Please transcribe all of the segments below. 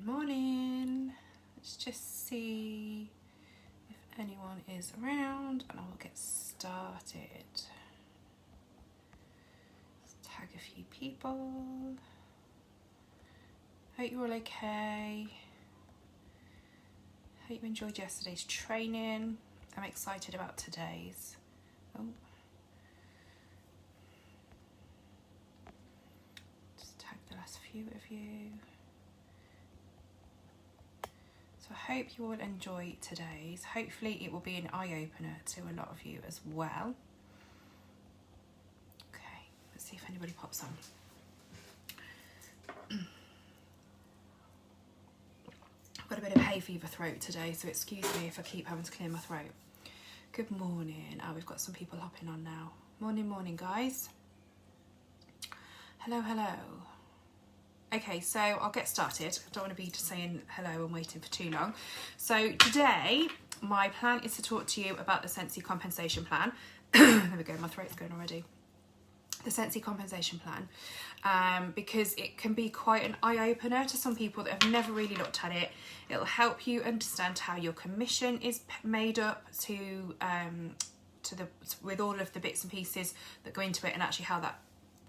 Good morning. Let's just see if anyone is around and I will get started. Let's tag a few people. Hope you're all okay. Hope you enjoyed yesterday's training. I'm excited about today's. Just tag the last few of you. So I hope you all enjoy today's. Hopefully it will be an eye-opener to a lot of you as well. Okay, let's see if anybody pops on. I've got a bit of hay fever throat today, so excuse me if I keep having to clear my throat. Good morning. Oh, we've got some people hopping on now. Morning, guys. Hello. Okay, so I'll get started. I don't want to be just saying hello and waiting for too long. So today, my plan is to talk to you about the Scentsy compensation plan. There we go, my throat's going already. The Scentsy compensation plan, because it can be quite an eye-opener to some people that have never really looked at it. It'll help you understand how your commission is made up with all of the bits and pieces that go into it, and actually how that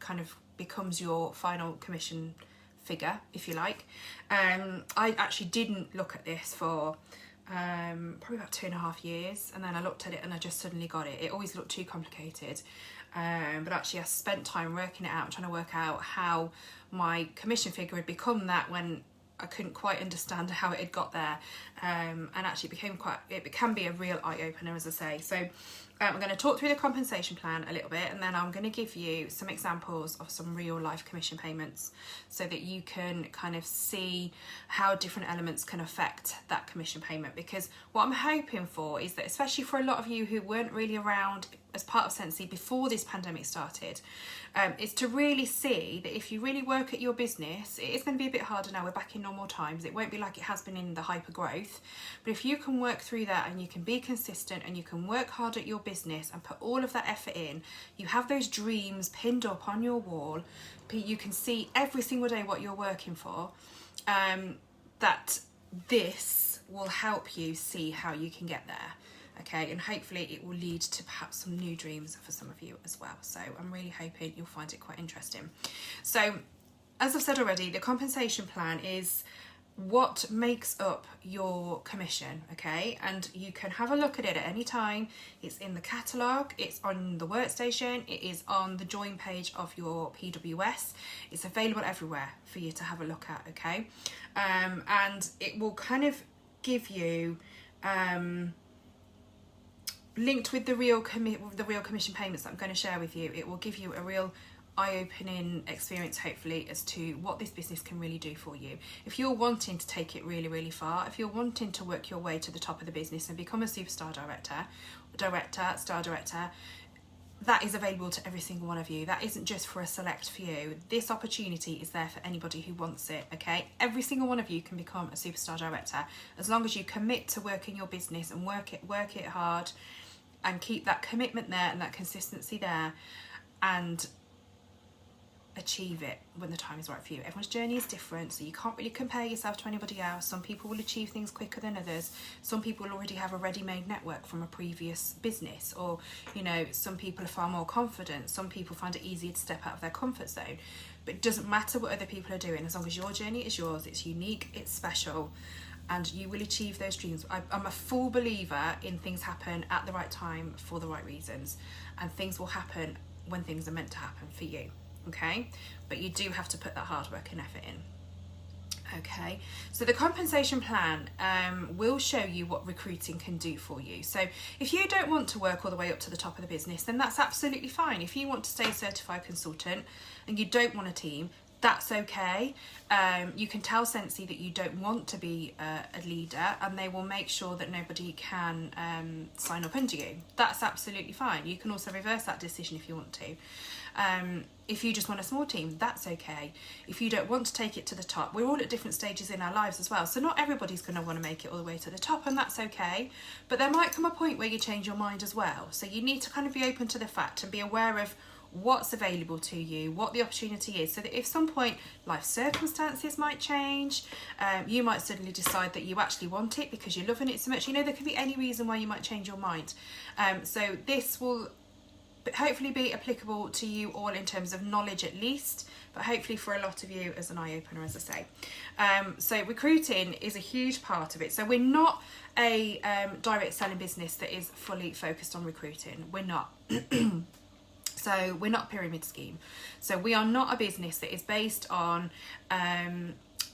kind of becomes your final commission figure, if you like. I actually didn't look at this for probably about 2.5 years, and then I looked at it and I just suddenly got it. It always looked too complicated, but actually I spent time working it out, trying to work out how my commission figure had become that when I couldn't quite understand how it had got there, and actually it can be a real eye-opener, as I say. So I'm going to talk through the compensation plan a little bit, and then I'm going to give you some examples of some real life commission payments so that you can kind of see how different elements can affect that commission payment. Because what I'm hoping for is that, especially for a lot of you who weren't really around as part of Scentsy before this pandemic started, is to really see that if you really work at your business, it is going to be a bit harder now. We're back in normal times. It won't be like it has been in the hyper growth, but if you can work through that and you can be consistent and you can work hard at your business and put all of that effort in, you have those dreams pinned up on your wall, you can see every single day what you're working for, that this will help you see how you can get there. Okay, and hopefully it will lead to perhaps some new dreams for some of you as well. So I'm really hoping you'll find it quite interesting. So as I've said already, the compensation plan is what makes up your commission, okay? And you can have a look at it at any time. It's in the catalogue, it's on the workstation, it is on the join page of your PWS. It's available everywhere for you to have a look at, okay? And it will kind of give you linked with the real commission payments that I'm going to share with you. It will give you a real eye-opening experience, hopefully, as to what this business can really do for you. If you're wanting to take it really far, if you're wanting to work your way to the top of the business and become a superstar star director, that is available to every single one of you. That isn't just for a select few. This opportunity is there for anybody who wants it, okay? Every single one of you can become a superstar director as long as you commit to working your business and work it hard and keep that commitment there and that consistency there and achieve it when the time is right for you. Everyone's journey is different, so you can't really compare yourself to anybody else. Some people will achieve things quicker than others. Some people already have a ready-made network from a previous business, or some people are far more confident. Some people find it easier to step out of their comfort zone. But it doesn't matter what other people are doing, as long as your journey is yours, it's unique, it's special, and you will achieve those dreams. I'm a full believer in things happen at the right time for the right reasons, and things will happen when things are meant to happen for you. Okay, but you do have to put that hard work and effort in. Okay, so the compensation plan will show you what recruiting can do for you. So if you don't want to work all the way up to the top of the business, then that's absolutely fine. If you want to stay a certified consultant and you don't want a team, that's okay. You can tell Scentsy that you don't want to be a leader, and they will make sure that nobody can sign up under you. That's absolutely fine. You can also reverse that decision if you want to. If you just want a small team, that's okay. If you don't want to take it to the top, we're all at different stages in our lives as well. So not everybody's going to want to make it all the way to the top, and that's okay. But there might come a point where you change your mind as well. So you need to kind of be open to the fact and be aware of what's available to you, what the opportunity is, so that if some point life circumstances might change, you might suddenly decide that you actually want it because you're loving it so much. You know, there could be any reason why you might change your mind. So this will hopefully be applicable to you all in terms of knowledge at least, but hopefully for a lot of you as an eye-opener, as I say. So recruiting is a huge part of it. So we're not a direct selling business that is fully focused on recruiting. We're not. So we're not a pyramid scheme. So we are not a business that is based on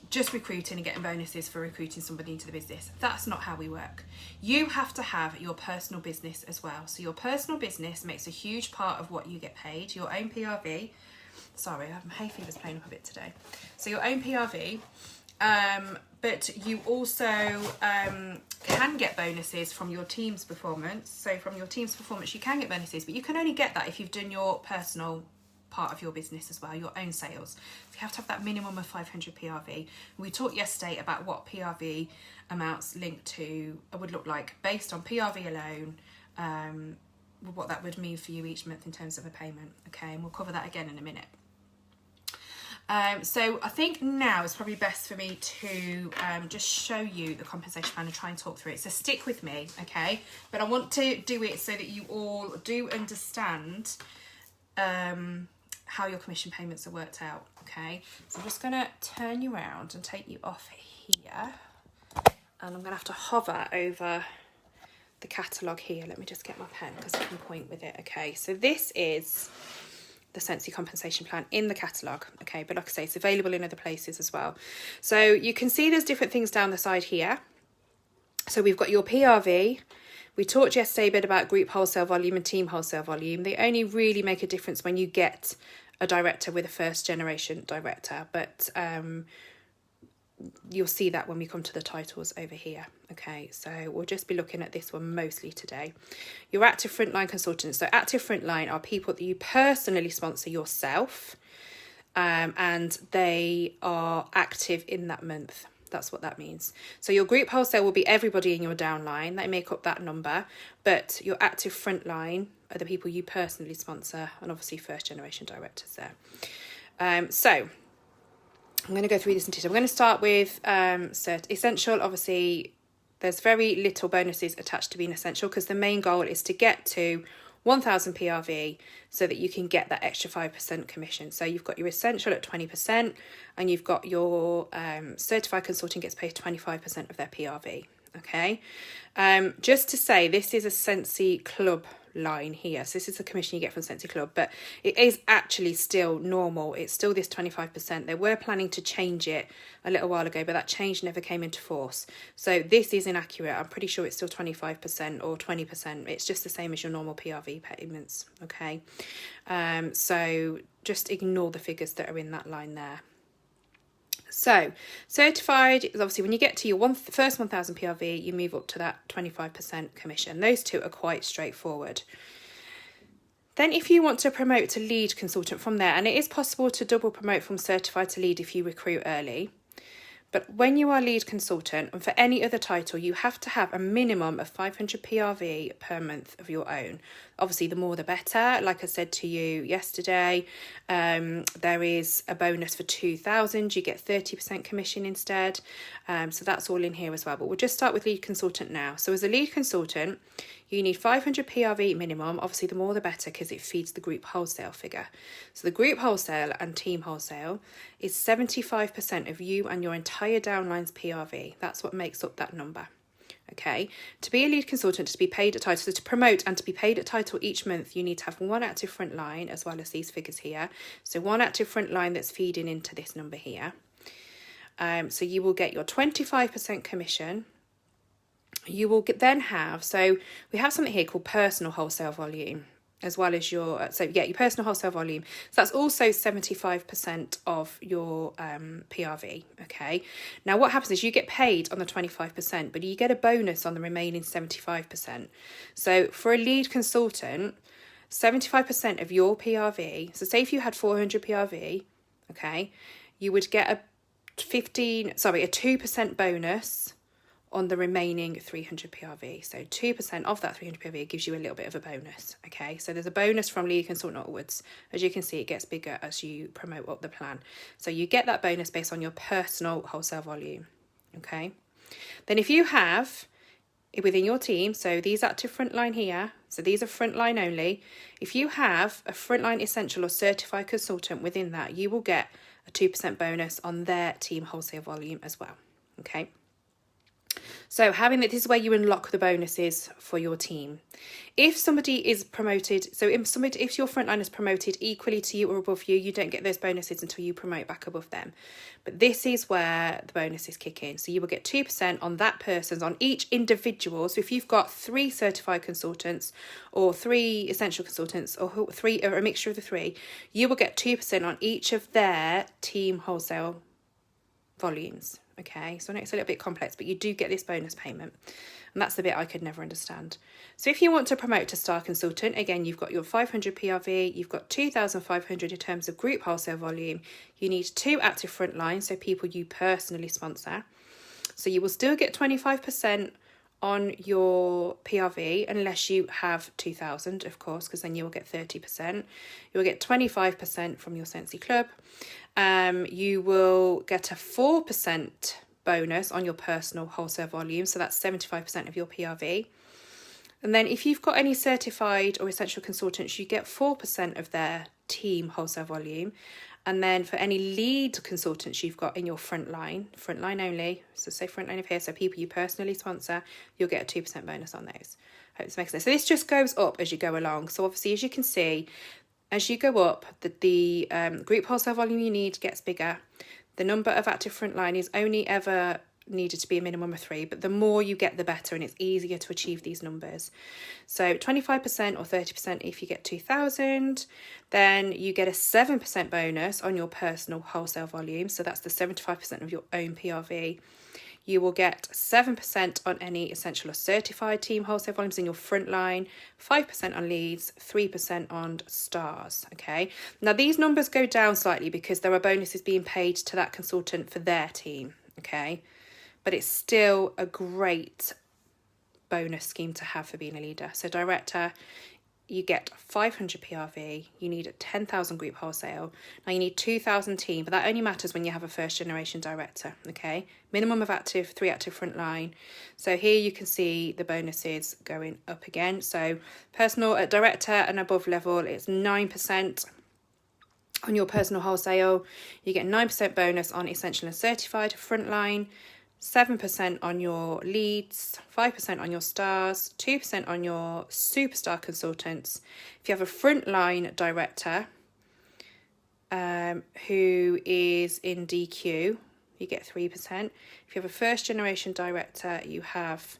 just recruiting and getting bonuses for recruiting somebody into the business. That's not how we work. You have to have your personal business as well. So your personal business makes a huge part of what you get paid, your own PRV. Sorry, hay fever's playing up a bit today. So your own PRV, but you also can get bonuses from your team's performance. So from your team's performance, you can get bonuses, but you can only get that if you've done your personal part of your business as well, your own sales. So you have to have that minimum of 500 PRV. We talked yesterday about what PRV amounts linked to would look like based on PRV alone, what that would mean for you each month in terms of a payment. Okay, and we'll cover that again in a minute. So I think now is probably best for me to just show you the compensation plan and try and talk through it. So stick with me, okay? But I want to do it so that you all do understand how your commission payments are worked out, okay? So I'm just going to turn you around and take you off here. And I'm going to have to hover over the catalogue here. Let me just get my pen because I can point with it, okay? So this is the Scentsy compensation plan in the catalogue, okay? But like I say, it's available in other places as well. So you can see there's different things down the side here. So we've got your PRV. We talked yesterday a bit about group wholesale volume and team wholesale volume. They only really make a difference when you get a director with a first generation director, but you'll see that when we come to the titles over here. Okay, so we'll just be looking at this one mostly today. Your active frontline consultants. So active frontline are people that you personally sponsor yourself, and they are active in that month. That's what that means. So your group wholesale will be everybody in your downline. They make up that number. But your active frontline are the people you personally sponsor, and obviously first generation directors there. So I'm going to go through this in detail. I'm going to start with essential. Obviously, there's very little bonuses attached to being essential because the main goal is to get to 1,000 PRV so that you can get that extra 5% commission. So you've got your essential at 20% and you've got your certified consultant gets paid 25% of their PRV. Okay, just to say, this is a Scentsy Club line here. So this is the commission you get from Scentsy Club, but it is actually still normal. It's still this 25%. They were planning to change it a little while ago, but that change never came into force. So this is inaccurate. I'm pretty sure it's still 25% or 20%. It's just the same as your normal PRV payments. Okay, so just ignore the figures that are in that line there. So certified is obviously when you get to your first 1,000 PRV, you move up to that 25% commission. Those two are quite straightforward. Then if you want to promote to lead consultant from there, and it is possible to double promote from certified to lead if you recruit early. But when you are lead consultant, and for any other title, you have to have a minimum of 500 PRV per month of your own. Obviously, the more the better. Like I said to you yesterday, there is a bonus for 2,000. You get 30% commission instead. So that's all in here as well. But we'll just start with lead consultant now. So as a lead consultant, you need 500 PRV minimum. Obviously, the more the better because it feeds the group wholesale figure. So the group wholesale and team wholesale is 75% of you and your entire downline's PRV. That's what makes up that number. Okay, to be a lead consultant, to be paid at title, so to promote and to be paid at title each month, you need to have one active front line as well as these figures here. So one active front line that's feeding into this number here. So you will get your 25% commission. You will then have, so we have something here called personal wholesale volume, as well as your, your personal wholesale volume. So that's also 75% of your PRV, okay? Now what happens is you get paid on the 25%, but you get a bonus on the remaining 75%. So for a lead consultant, 75% of your PRV, so say if you had 400 PRV, okay, you would get a 2% bonus on the remaining 300 PRV. So 2% of that 300 PRV gives you a little bit of a bonus. Okay, so there's a bonus from lead consultant onwards. As you can see, it gets bigger as you promote up the plan. So you get that bonus based on your personal wholesale volume. Okay, then if you have within your team, so these active frontline here, so these are frontline only. If you have a frontline essential or certified consultant within that, you will get a 2% bonus on their team wholesale volume as well. Okay. So having that, this is where you unlock the bonuses for your team. If somebody is promoted, so if your frontline is promoted equally to you or above you, you don't get those bonuses until you promote back above them. But this is where the bonuses kick in. So you will get 2% on that person's, on each individual. So if you've got 3 certified consultants or 3 essential consultants or a mixture of the 3, you will get 2% on each of their team wholesale volumes. Okay, so I know it's a little bit complex, but you do get this bonus payment. And that's the bit I could never understand. So if you want to promote to star consultant, again, you've got your 500 PRV, you've got 2,500 in terms of group wholesale volume. You need 2 active frontline, so people you personally sponsor. So you will still get 25% on your PRV unless you have 2,000, of course, because then you will get 30%. You will get 25% from your Scentsy Club. You will get a 4% bonus on your personal wholesale volume, so that's 75% of your PRV. And then if you've got any certified or essential consultants, you get 4% of their team wholesale volume. And then for any lead consultants you've got in your frontline only, so say frontline of here, so people you personally sponsor, you'll get a 2% bonus on those. Hope this makes sense. So this just goes up as you go along. So obviously, as you can see, as you go up, the group wholesale volume you need gets bigger. The number of active frontline is only ever needed to be a minimum of 3, but the more you get, the better, and it's easier to achieve these numbers. So 25% or 30% if you get 2,000, then you get a 7% bonus on your personal wholesale volume. So that's the 75% of your own PRV. You will get 7% on any essential or certified team wholesale volumes in your frontline, 5% on leads, 3% on stars. Okay. Now these numbers go down slightly because there are bonuses being paid to that consultant for their team. Okay. But it's still a great bonus scheme to have for being a leader. So director, you get 500 PRV, you need 10,000 group wholesale. Now you need 2,000 team, but that only matters when you have a first generation director, okay? Minimum of 3 active frontline. So here you can see the bonuses going up again. So personal director and above level, it's 9%. On your personal wholesale, you get 9% bonus on essential and certified frontline, 7% on your leads, 5% on your stars, 2% on your superstar consultants. If you have a frontline director who is in DQ, you get 3%. If you have a first generation director, you have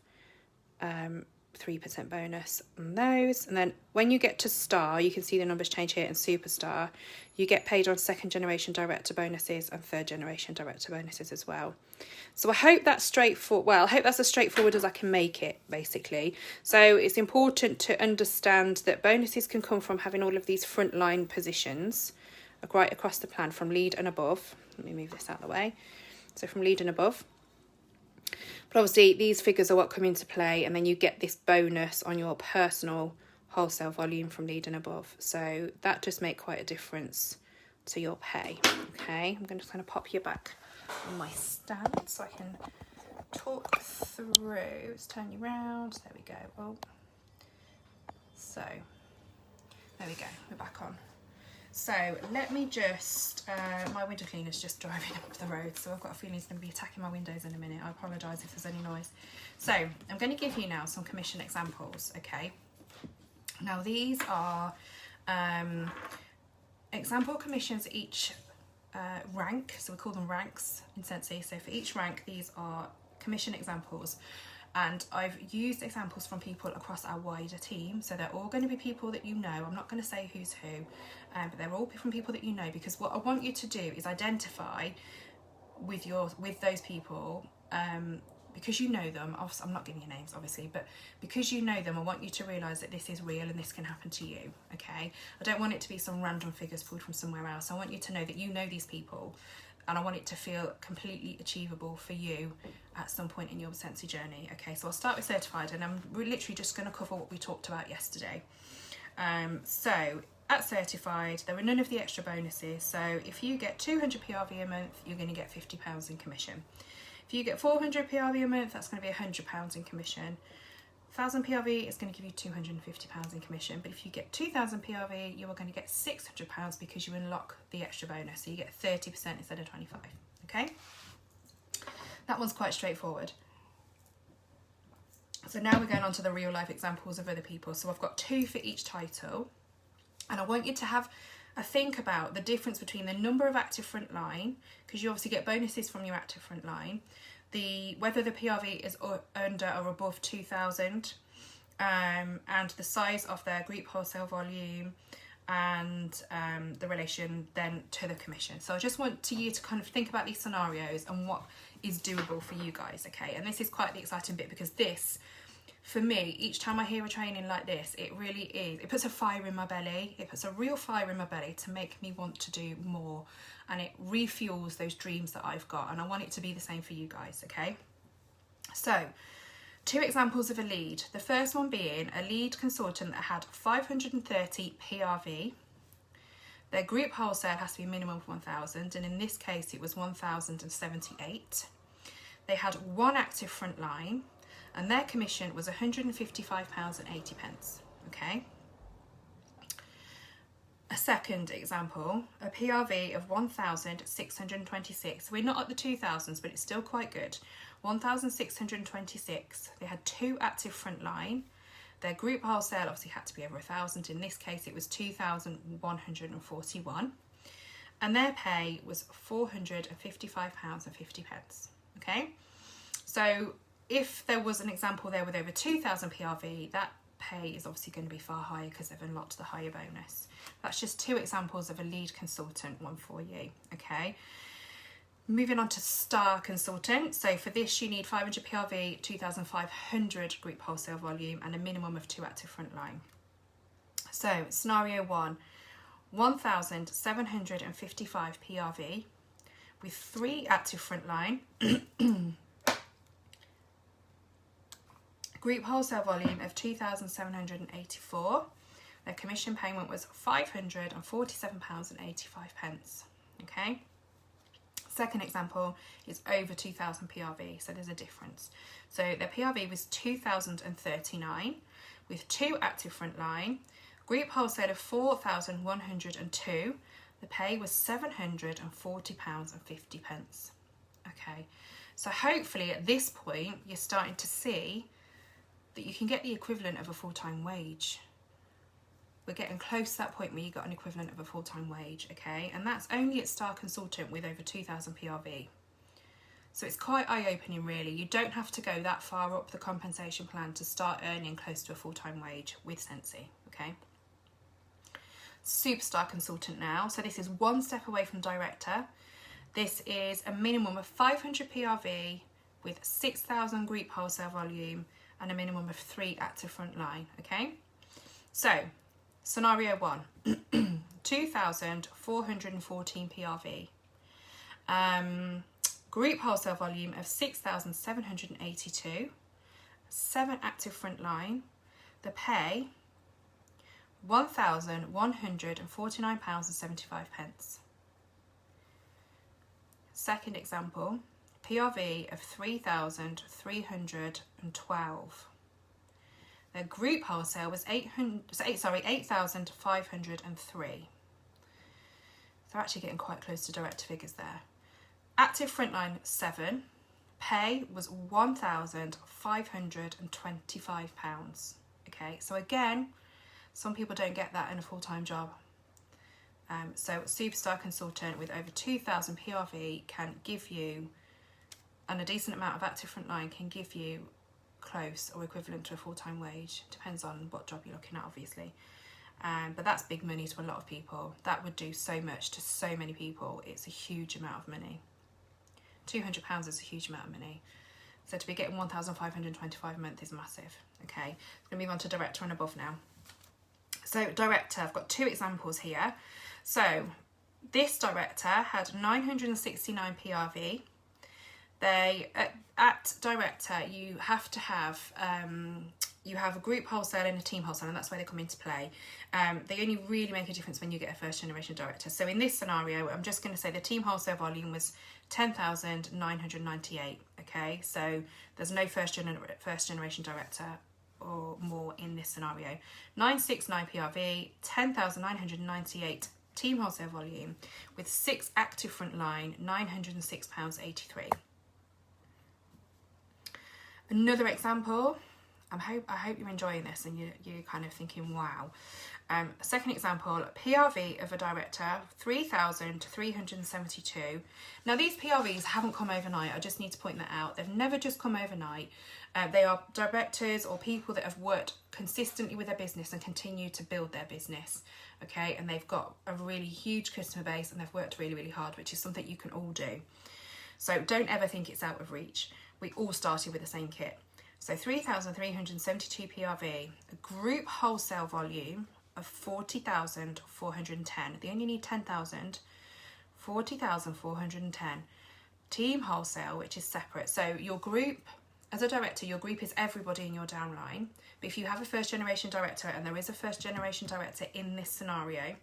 3% bonus on those. And then when you get to star, you can see the numbers change here, and superstar, you get paid on second generation director bonuses and third generation director bonuses as well. So I hope that's straightforward. Well, I hope that's as straightforward as I can make it, basically. So it's important to understand that bonuses can come from having all of these frontline positions right across the plan from lead and above. Let me move this out of the way. So from lead and above. But obviously these figures are what come into play, and then you get this bonus on your personal wholesale volume from lead and above. So that does make quite a difference to your pay. Okay, I'm just going to pop you back on my stand so I can talk through. Let's turn you around. There we go. Oh, so there we go. We're back on. So let me just, my window cleaner's just driving up the road, so I've got a feeling he's going to be attacking my windows in a minute. I apologise if there's any noise. So I'm going to give you now some commission examples, okay? Now these are example commissions each rank, so we call them ranks in Scentsy. So for each rank, these are commission examples. And I've used examples from people across our wider team. So they're all going to be people that you know. I'm not going to say who's who, but they're all from people that you know, because what I want you to do is identify with those people, because you know them. I'm not giving you names, obviously, but because you know them, I want you to realise that this is real and this can happen to you, okay? I don't want it to be some random figures pulled from somewhere else. I want you to know that you know these people, and I want it to feel completely achievable for you at some point in your Scentsy journey. Okay, so I'll start with certified, and I'm literally just going to cover what we talked about yesterday. So at certified, there are none of the extra bonuses. So if you get 200 PRV a month, you're going to get £50 in commission. If you get 400 PRV a month, that's going to be £100 in commission. 1,000 PRV is going to give you £250 in commission, but if you get 2,000 PRV, you are going to get £600 because you unlock the extra bonus, so you get 30% instead of 25%. Okay, that one's quite straightforward. So now we're going on to the real life examples of other people. So I've got 2 for each title, and I want you to have a think about the difference between the number of active frontline, because you obviously get bonuses from your active frontline, whether the PRV is under or above 2,000, and the size of their group wholesale volume, and the relation then to the commission. So I just want you to kind of think about these scenarios and what is doable for you guys, okay? And this is quite the exciting bit, because this, for me, each time I hear a training like this, it really is, it puts a fire in my belly. It puts a real fire in my belly to make me want to do more, and it refuels those dreams that I've got, and I want it to be the same for you guys, okay? So 2 examples of a lead. The first one being a lead consultant that had 530 PRV. Their group wholesale has to be minimum of 1,000, and in this case it was 1,078. They had 1 active frontline, and their commission was £155.80, okay? A second example, a PRV of 1,626. We're not at the 2,000s, but it's still quite good. 1,626. They had 2 active frontline. Their group wholesale obviously had to be over 1,000. In this case, it was 2,141. And their pay was £455.50, okay? So if there was an example there with over 2,000 PRV, that pay is obviously going to be far higher because they've unlocked the higher bonus. That's just 2 examples of a lead consultant one for you, okay? Moving on to star consultant. So for this, you need 500 PRV, 2,500 group wholesale volume, and a minimum of 2 active frontline. So scenario 1, 1,755 PRV with 3 active frontline. Group wholesale volume of 2,784. Their commission payment was £547.85. Okay. Second example is over 2,000 PRV, so there's a difference. So their PRV was 2,039 with 2 active frontline. Group wholesale of 4,102. The pay was £740.50. Okay. So hopefully at this point you're starting to see that you can get the equivalent of a full-time wage. We're getting close to that point where you got an equivalent of a full-time wage, okay? And that's only at Star Consultant with over 2,000 PRV. So it's quite eye-opening, really. You don't have to go that far up the compensation plan to start earning close to a full-time wage with Scentsy, okay? Superstar Consultant now. So this is 1 step away from Director. This is a minimum of 500 PRV with 6,000 group wholesale volume and a minimum of 3 active frontline, okay? So, scenario 1, 2,414 PRV. Group wholesale volume of 6,782, 7 active frontline. The pay, £1,149.75. Second example, PRV of 3,312. Their group wholesale was 8,503. So actually getting quite close to direct figures there. Active frontline 7. Pay was £1,525. Okay, so again, some people don't get that in a full-time job. So Superstar Consultant with over 2,000 PRV can give you, and a decent amount of active frontline can give you close or equivalent to a full-time wage. Depends on what job you're looking at, obviously. But that's big money to a lot of people. That would do so much to so many people. It's a huge amount of money. £200 is a huge amount of money. So to be getting 1,525 a month is massive. Okay, I'm going to move on to Director and above now. So Director, I've got 2 examples here. So This director had 969 PRV. They at director you have to have you have a group wholesale and a team wholesale, and that's where they come into play. They only really make a difference when you get a first generation director. So in this scenario, I'm just going to say the team wholesale volume was 10,998. Okay, so there's no first generation director or more in this scenario. 969 PRV, 10,998 team wholesale volume with 6 active frontline, £906.83. Another example, I hope you're enjoying this and you're kind of thinking, wow. Second example, PRV of a director, 3,372. Now these PRVs haven't come overnight, I just need to point that out. They've never just come overnight. They are directors or people that have worked consistently with their business and continue to build their business, okay? And they've got a really huge customer base and they've worked really, really hard, which is something you can all do. So don't ever think it's out of reach. We all started with the same kit. So 3,372 PRV, a group wholesale volume of 40,410. They only need 10,000, 40,410. Team wholesale, which is separate. So your group, as a director, your group is everybody in your downline. But if you have a first generation director, and there is a first generation director in this scenario,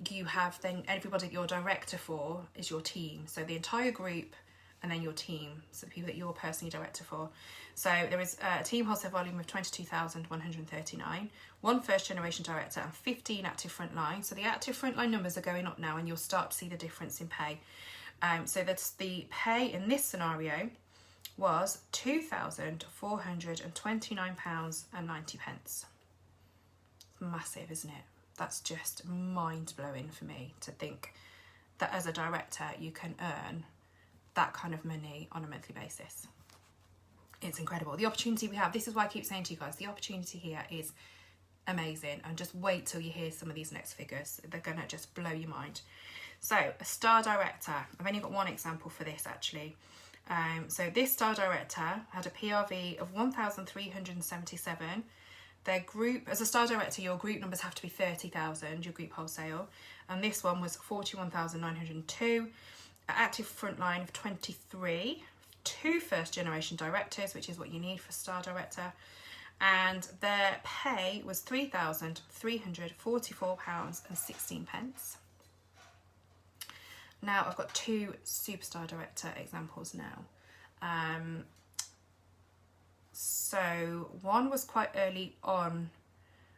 you have then everybody that you're director for is your team. So the entire group and then your team, so the people that you're personally director for. So there is a team wholesale volume of 22,139, 1 first generation director and 15 active frontline. So the active frontline numbers are going up now and you'll start to see the difference in pay. So that's the pay in this scenario was £2,429.90. Massive, isn't it? That's just mind-blowing for me to think that as a director you can earn that kind of money on a monthly basis. It's incredible. The opportunity we have, this is why I keep saying to you guys, the opportunity here is amazing, and just wait till you hear some of these next figures. They're going to just blow your mind. So a star director, I've only got one example for this actually. So this star director had a PRV of 1,377. Their group, as a star director, your group numbers have to be 30,000, your group wholesale, and this one was 41,902. Active frontline of 23, 2 first generation directors, which is what you need for star director, and their pay was £3,344.16. Now I've got 2 superstar director examples now. So one was quite early on,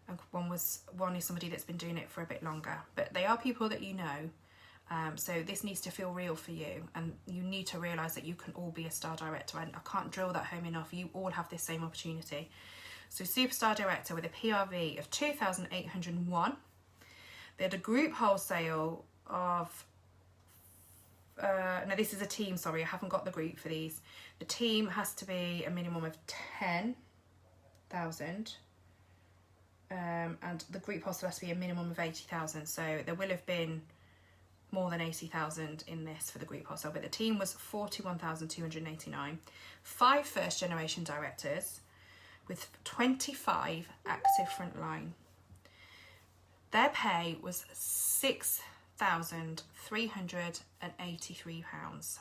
and one is somebody that's been doing it for a bit longer, but they are people that you know. So this needs to feel real for you, and you need to realise that you can all be a star director, and I can't drill that home enough. You all have this same opportunity. So superstar director with a PRV of 2,801. They had a group wholesale of no, this is a team, sorry, I haven't got the group for these. The team has to be a minimum of 10,000, and the group wholesale has to be a minimum of 80,000. So there will have been more than 80,000 in this for the group wholesale, but the team was 41,289. 5 first generation directors with 25 active frontline. Their pay was £6,383.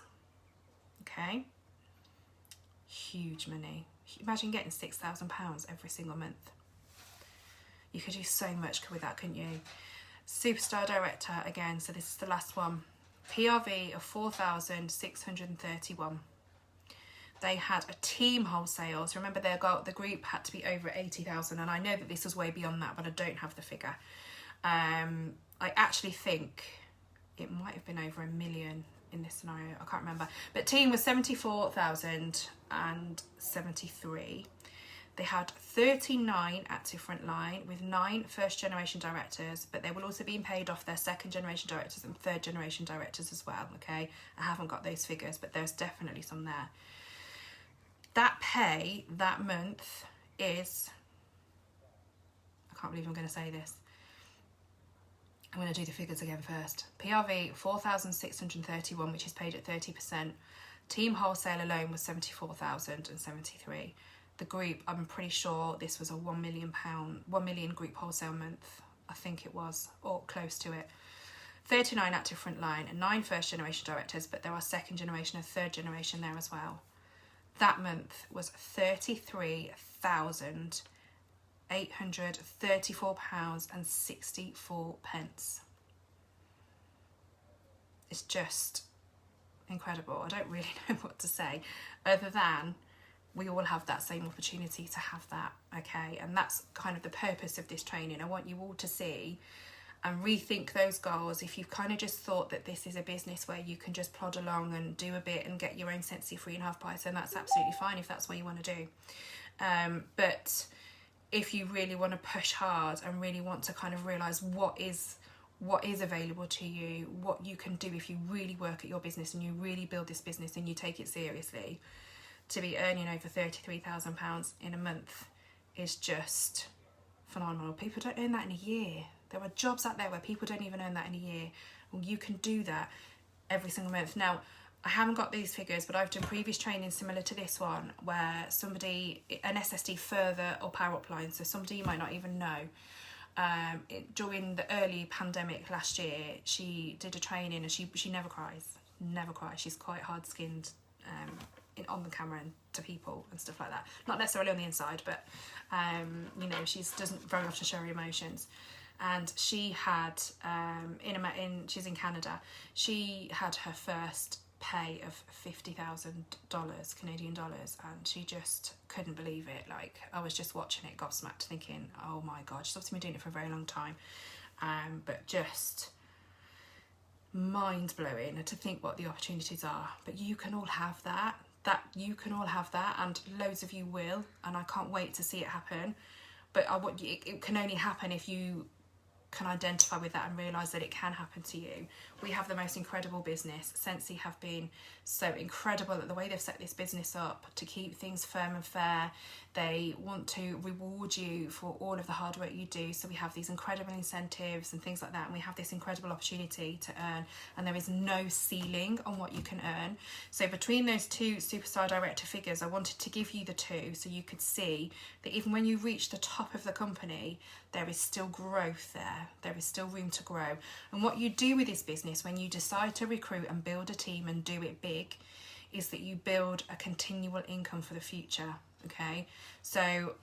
Okay, huge money. Imagine getting £6,000 every single month. You could do so much with that, couldn't you? Superstar director again, so this is the last one. PRV of 4,631. They had a team wholesale. So remember, the group had to be over 80,000, and I know that this was way beyond that, but I don't have the figure. I actually think it might have been over 1 million in this scenario. I can't remember. But team was 74,073. They had 39 active frontline with 9 first generation directors, but they will also be paid off their second generation directors and third generation directors as well, okay? I haven't got those figures, but there's definitely some there. That pay that month is, I can't believe I'm going to say this. I'm going to do the figures again first. PRV 4,631, which is paid at 30%. Team wholesale alone was 74,073. The group, I'm pretty sure this was a £1 million group wholesale month. I think it was, or close to it. 39 active frontline and 9 first generation directors, but there are second generation and third generation there as well. That month was £33,834.64. It's just incredible. I don't really know what to say other than we all have that same opportunity to have that, okay? And that's kind of the purpose of this training. I want you all to see and rethink those goals. If you've kind of just thought that this is a business where you can just plod along and do a bit and get your own Scentsy free and half price, then that's absolutely fine if that's what you want to do. But if you really want to push hard and really want to kind of realise what is available to you, what you can do if you really work at your business and you really build this business and you take it seriously, to be earning over £33,000 in a month is just phenomenal. People don't earn that in a year. There are jobs out there where people don't even earn that in a year. Well, you can do that every single month. Now, I haven't got these figures, but I've done previous training similar to this one where somebody, an SSD further up our upline, so somebody you might not even know, during the early pandemic last year, she did a training and she never cries. She's quite hard-skinned on the camera and to people and stuff like that. Not necessarily on the inside, but you know, she doesn't very often show her emotions. And she had she's in Canada. She had her first pay of $50,000 Canadian dollars, and she just couldn't believe it. Like, I was just watching it gobsmacked, thinking, oh my god, she's obviously been doing it for a very long time, but just mind-blowing to think what the opportunities are. But you can all have that you can all have that, and loads of you will, and I can't wait to see it happen. But it can only happen if you can identify with that and realise that it can happen to you. We have the most incredible business. Scentsy have been so incredible at the way they've set this business up to keep things firm and fair. They want to reward you for all of the hard work you do, so we have these incredible incentives and things like that, and we have this incredible opportunity to earn, and there is no ceiling on what you can earn. So between those two superstar director figures, I wanted to give you the two so you could see that even when you reach the top of the company, there is still growth there. There is still room to grow. And what you do with this business when you decide to recruit and build a team and do it big is that you build a continual income for the future, okay? So,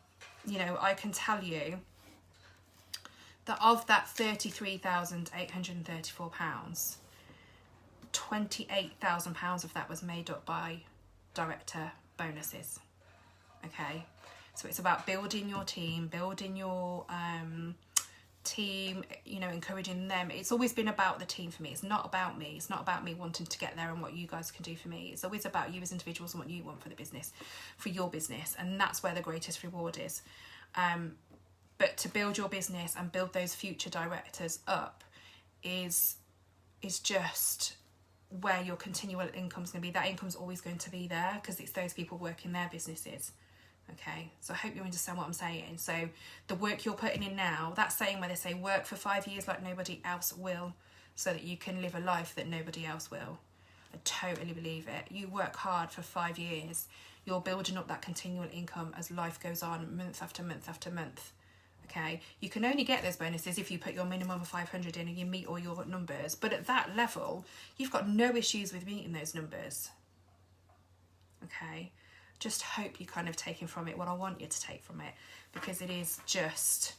you know, I can tell you that of that £33,834, £28,000 of that was made up by director bonuses, okay? So it's about building your team, building your team, you know, encouraging them. It's always been about the team for me. It's not about me. It's not about me wanting to get there and what you guys can do for me. It's always about you as individuals and what you want for the business, for your business. And that's where the greatest reward is. But to build your business and build those future directors up is just where your continual income's going to be. That income's always going to be there because it's those people working their businesses. Okay, so I hope you understand what I'm saying. So the work you're putting in now, that saying where they say work for 5 years like nobody else will, so that you can live a life that nobody else will. I totally believe it. You work hard for 5 years, you're building up that continual income as life goes on, month after month after month. Okay, you can only get those bonuses if you put your minimum of 500 in and you meet all your numbers. But at that level, you've got no issues with meeting those numbers. Okay. Just hope you're kind of taking from it what I want you to take from it, because it is just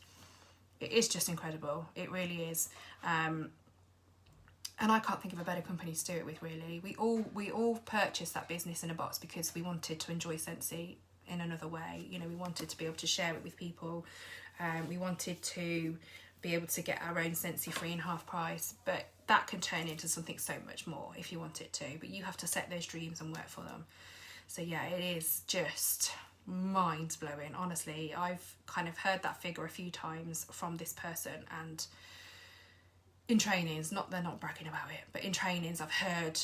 incredible. It really is. And I can't think of a better company to do it with, really. We all purchased that business in a box because we wanted to enjoy Scentsy in another way. You know, we wanted to be able to share it with people. We wanted to be able to get our own Scentsy free and half price, but that can turn into something so much more if you want it to. But you have to set those dreams and work for them. So yeah, it is just mind-blowing. Honestly, I've kind of heard that figure a few times from this person, and in trainings, they're not bragging about it, but in trainings I've heard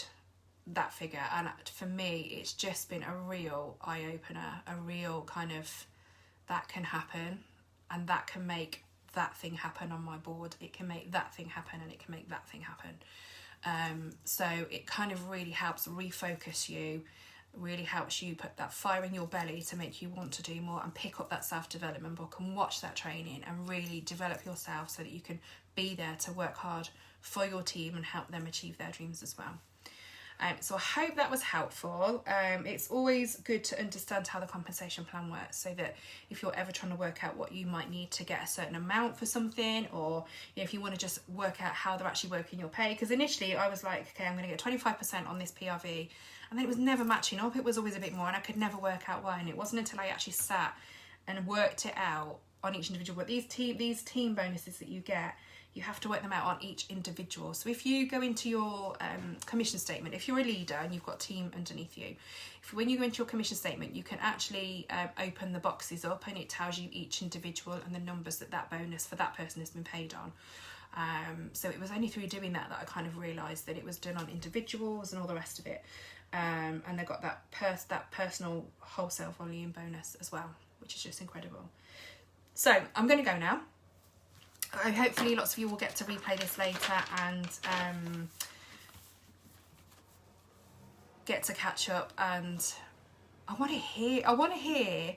that figure, and for me it's just been a real eye-opener, a real kind of, that can happen, and that can make that thing happen on my board. It can make that thing happen, and it can make that thing happen. So it kind of really helps refocus you, really helps you put that fire in your belly to make you want to do more, and pick up that self-development book and watch that training and really develop yourself so that you can be there to work hard for your team and help them achieve their dreams as well. So I hope that was helpful. It's always good to understand how the compensation plan works, so that if you're ever trying to work out what you might need to get a certain amount for something, or if you want to just work out how they're actually working your pay. Because initially I was like, okay, I'm going to get 25% on this PRV, and then it was never matching up. It was always a bit more, and I could never work out why. And it wasn't until I actually sat and worked it out on each individual. But these team bonuses that you get, you have to work them out on each individual. So if you go into your commission statement, if you're a leader and you've got a team underneath you, when you go into your commission statement, you can actually open the boxes up, and it tells you each individual and the numbers that bonus for that person has been paid on. So it was only through doing that I kind of realised that it was done on individuals and all the rest of it. And they got that personal wholesale volume bonus as well, which is just incredible. So I'm going to go now. Hopefully lots of you will get to replay this later and get to catch up. And I want to hear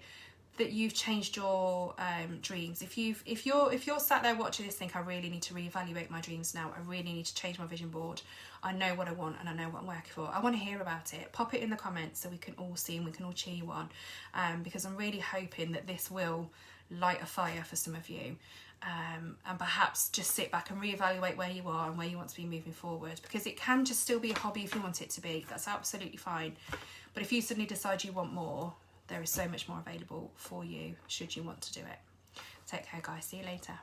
that you've changed your dreams. If you're sat there watching this, think I really need to reevaluate my dreams now. I really need to change my vision board. I know what I want and I know what I'm working for. I want to hear about it. Pop it in the comments so we can all see and we can all cheer you on. Because I'm really hoping that this will light a fire for some of you. And perhaps just sit back and reevaluate where you are and where you want to be moving forward, because it can just still be a hobby if you want it to be. That's absolutely fine. But if you suddenly decide you want more, there is so much more available for you should you want to do it. Take care, guys. See you later.